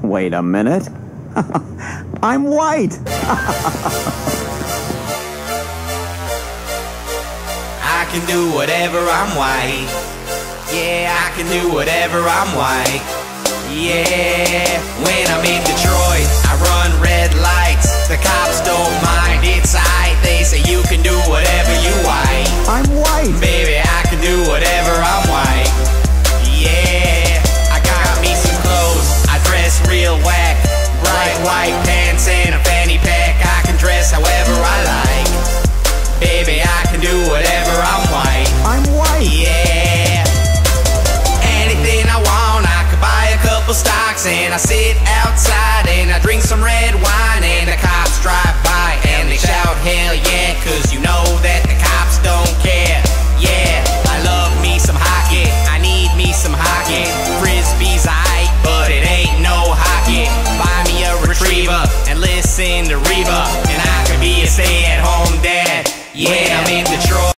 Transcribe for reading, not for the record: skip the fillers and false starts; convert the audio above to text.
Wait a minute. I'm white. I can do whatever, I'm white. Yeah, I can do whatever, I'm white. Yeah, when I'm in Detroit, I run red lights. The cops don't mind, it's aight. They say you can do whatever, you white. I'm white. Baby, I can do whatever, I'm white. Yeah, I got me some clothes, I dress real whack. Bright white pants and a fanny pack. I can dress however I like. Baby, I can do whatever, I'm white. I'm white. Yeah, anything I want, I could buy a couple stocks. And I sit outside and I drink some red wine. And the cops drive by and they shout hell yeah, cause you know that the cops don't care. Yeah, I love me some hockey, I need me some hockey. Frisbee's aight, but it ain't no hockey. Buy me a retriever and listen to Reba, and I could be a stay-at-home dad. Yeah, I'm in